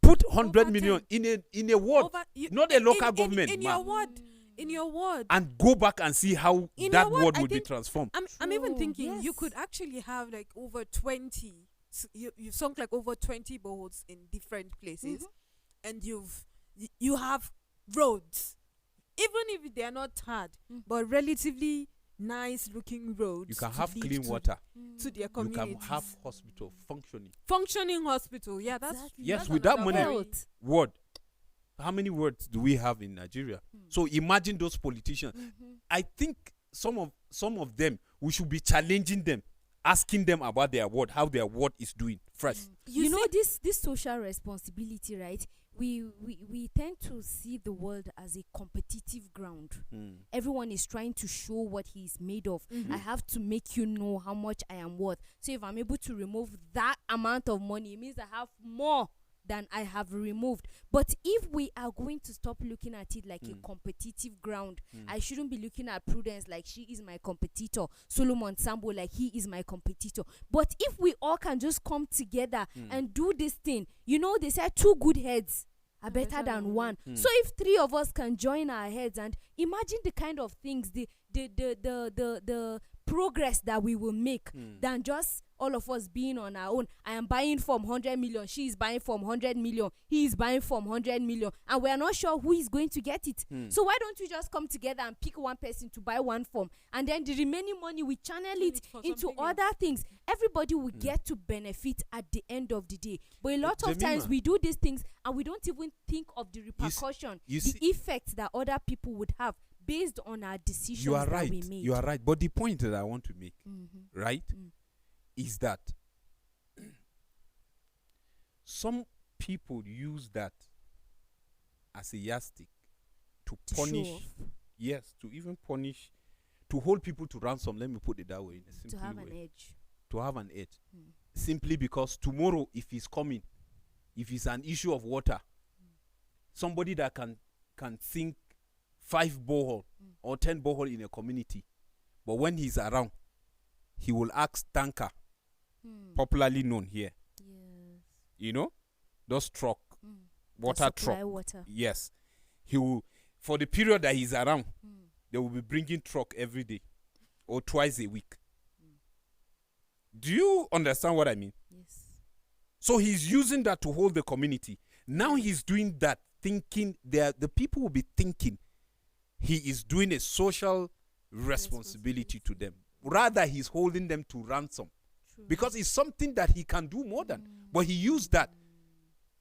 Speaker 2: Put 100
Speaker 3: Over
Speaker 2: million
Speaker 3: 10.
Speaker 2: in a ward, not a local government,
Speaker 3: in your ward. In your ward.
Speaker 2: and go back and see how
Speaker 3: In
Speaker 2: that
Speaker 3: your ward,
Speaker 2: ward
Speaker 3: I
Speaker 2: will be
Speaker 3: think-
Speaker 2: transformed.
Speaker 3: I'm even
Speaker 1: True,
Speaker 3: thinking you
Speaker 1: yes.
Speaker 3: could actually have like over 20. You've sunk like over 20 boreholes in different places, and you have roads, even if they are not hard, but relatively nice looking roads.
Speaker 2: You can
Speaker 3: to
Speaker 2: have
Speaker 3: lead
Speaker 2: clean
Speaker 3: to-
Speaker 2: water.
Speaker 3: to their
Speaker 2: You
Speaker 3: community.
Speaker 2: can have hospital functioning.
Speaker 3: Functioning hospital. Yeah, that's
Speaker 1: Exactly.
Speaker 2: Yes,
Speaker 3: that's
Speaker 2: with that
Speaker 3: another
Speaker 2: money-
Speaker 3: very-
Speaker 1: Health.
Speaker 2: Word. How many words do we have in Nigeria? So imagine those politicians. I think some of them, we should be challenging them, asking them about their word, how their word is doing first.
Speaker 1: You know, this social responsibility, right? We tend to see the world as a competitive ground. Everyone is trying to show what he's made of. I have to make you know how much I am worth. So if I'm able to remove that amount of money, it means I have more than I have removed. But if we are going to stop looking at it like a competitive ground, I shouldn't be looking at Prudence like she is my competitor, Solomon Sambo like he is my competitor. But if we all can just come together and do this thing, you know, they say 2 good heads are better than one. So if 3 of us can join our heads and imagine the kind of things, the progress that we will make than just all of us being on our own. I am buying from 100 million, she is buying from 100 million, he is buying from 100 million, and we are not sure who is going to get it. So why don't we just come together and pick one person to buy one form, and then the remaining money we channel it
Speaker 3: for
Speaker 1: into
Speaker 3: something
Speaker 1: other things. Everybody will get to benefit at the end of the day. But a lot of times
Speaker 2: Jemima,
Speaker 1: we do these things and we don't even think of the repercussion,
Speaker 2: you
Speaker 1: the
Speaker 2: see-
Speaker 1: effects that other people would have based on our decisions
Speaker 2: You are
Speaker 1: that
Speaker 2: right.
Speaker 1: we made.
Speaker 2: You are right. But the point that I want to make, right, is that some people use that as a yardstick to
Speaker 1: To show
Speaker 2: punish.
Speaker 1: off.
Speaker 2: Yes, to even punish, to hold people to ransom. Let me put it that way, in a
Speaker 1: To
Speaker 2: simple
Speaker 1: have an
Speaker 2: way.
Speaker 1: edge.
Speaker 2: To have an edge. Simply because tomorrow, if he's coming, if it's an issue of water, somebody that can sink 5 borehole or 10 borehole in a community, but when he's around, he will ask tanker, popularly known here,
Speaker 1: Yes.
Speaker 2: you know, those truck,
Speaker 1: To
Speaker 2: water
Speaker 1: supply
Speaker 2: truck.
Speaker 1: water.
Speaker 2: Yes, he will, for the period that he's around, they will be bringing truck every day or twice a week. Do you understand what I mean?
Speaker 1: Yes.
Speaker 2: So he's using that to hold the community. Now he's doing that, thinking the people will be thinking he is doing a social responsibility to them. Rather, he's holding them to ransom.
Speaker 1: True.
Speaker 2: Because it's something that he can do more than. But he used that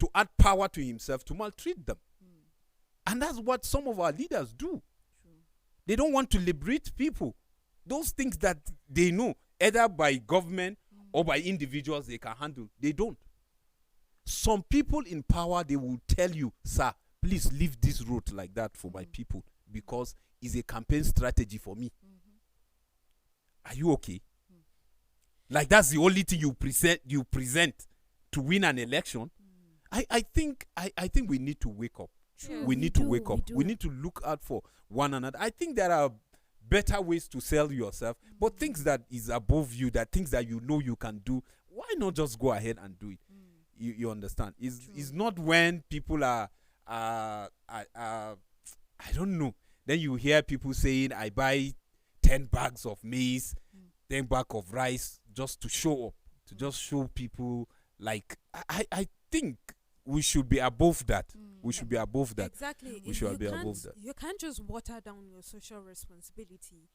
Speaker 2: to add power to himself, to maltreat them. And that's what some of our leaders do. They don't want to liberate people. Those things that they know, either by government or by individuals, they can handle. They don't. Some people in power, they will tell you, sir, please leave this route like that for my people, because it's a campaign strategy for me. Are you okay? Like, that's the only thing you present to win an election. I think we need to wake up.
Speaker 1: True.
Speaker 2: We need to wake up. We need to look out for one another. I think there are better ways to sell yourself, but things that is above you, that things that you know you can do, why not just go ahead and do it? You understand? It's not when people are I don't know. Then you hear people saying, I buy 10 bags of maize, 10 bags of rice, just to show up, to just show people. Like, I think we should be above that. We should be above that.
Speaker 3: Exactly.
Speaker 2: We should be above that.
Speaker 3: You can't just water down your social responsibility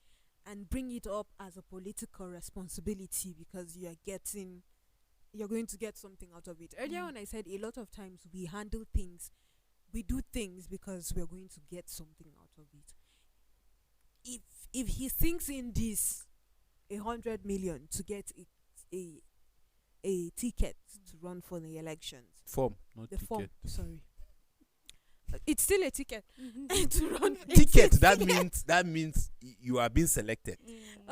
Speaker 3: and bring it up as a political responsibility because you're going to get something out of it. Earlier when I said a lot of times we do things because we're going to get something out of it. If he thinks in this 100 million to get a ticket to run for the elections.
Speaker 2: Form, not
Speaker 3: The
Speaker 2: ticket.
Speaker 3: form, sorry. It's still a ticket to run.
Speaker 2: Ticket, that means you are being selected.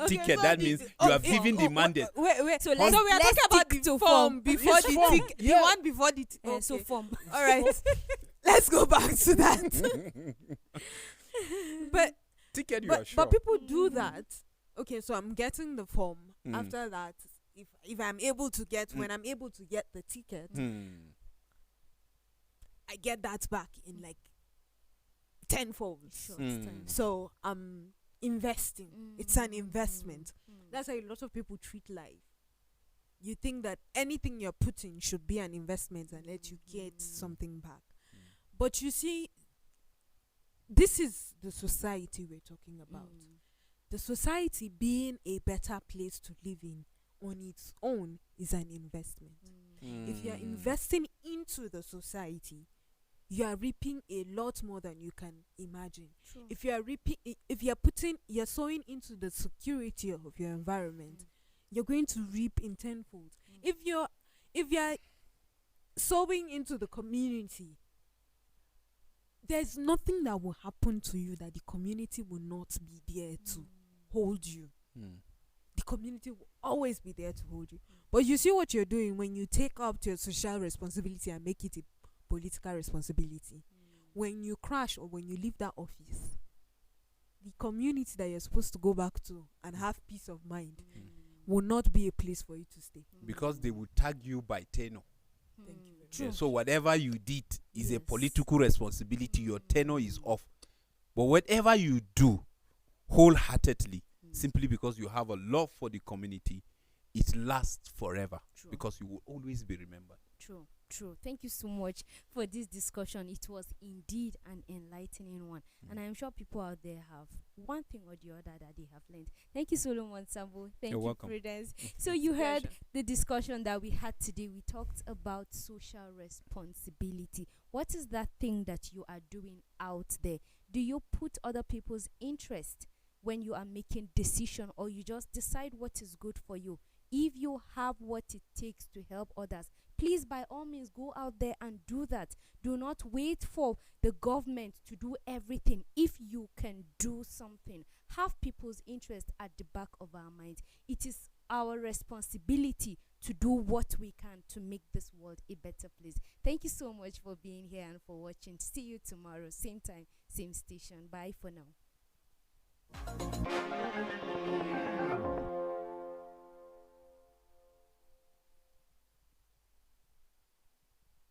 Speaker 2: Ticket,
Speaker 3: so
Speaker 2: that means you have given the mandate.
Speaker 3: Wait.
Speaker 1: So
Speaker 3: So we are
Speaker 1: let's
Speaker 3: talking about
Speaker 1: stick
Speaker 3: the
Speaker 1: to
Speaker 3: form before
Speaker 2: Yes,
Speaker 3: the
Speaker 2: form.
Speaker 3: ticket.
Speaker 2: Yeah.
Speaker 3: The one before the okay.
Speaker 1: So form.
Speaker 3: All right. Let's go back to that. but
Speaker 2: Ticket, you are sure.
Speaker 3: but people do that. Okay, so I'm getting the form.
Speaker 2: Mm.
Speaker 3: After that, if I'm able to get when I'm able to get the ticket, I get that back in like tenfold.
Speaker 1: Sure.
Speaker 3: So I'm investing. It's an investment. That's how a lot of people treat life. You think that anything you're putting should be an investment and let you get something back. But you see, this is the society we're talking about. The society being a better place to live in on its own is an investment. If you're investing into the society, you are reaping a lot more than you can imagine.
Speaker 1: True.
Speaker 3: If you're sowing into the security of your environment, you're going to reap in tenfold. If you're sowing into the community, there's nothing that will happen to you that the community will not be there to hold you. The community will always be there to hold you. But you see what you're doing when you take up your social responsibility and make it a political responsibility. When you crash or when you leave that office, the community that you're supposed to go back to and have peace of mind will not be a place for you to stay.
Speaker 2: Because they will tag you by tenure.
Speaker 3: Thank you very much.
Speaker 2: Yeah, so whatever you did is a
Speaker 1: Yes.
Speaker 2: political responsibility. Your tenure is off. But whatever you do wholeheartedly, simply because you have a love for the community, it lasts forever.
Speaker 1: True.
Speaker 2: Because you will always be remembered.
Speaker 1: True. Thank you so much for this discussion. It was indeed an enlightening one. And I'm sure people out there have one thing or the other that they have learned. Thank you, Solomon Sambo. Thank
Speaker 2: You're
Speaker 1: you,
Speaker 2: welcome.
Speaker 1: Prudence. So you heard
Speaker 3: Pleasure.
Speaker 1: the discussion that we had today. We talked about social responsibility. What is that thing that you are doing out there? Do you put other people's interest when you are making decision, or you just decide what is good for you? If you have what it takes to help others, please, by all means, go out there and do that. Do not wait for the government to do everything. If you can do something, have people's interest at the back of our minds. It is our responsibility to do what we can to make this world a better place. Thank you so much for being here and for watching. See you tomorrow, same time, same station. Bye for now.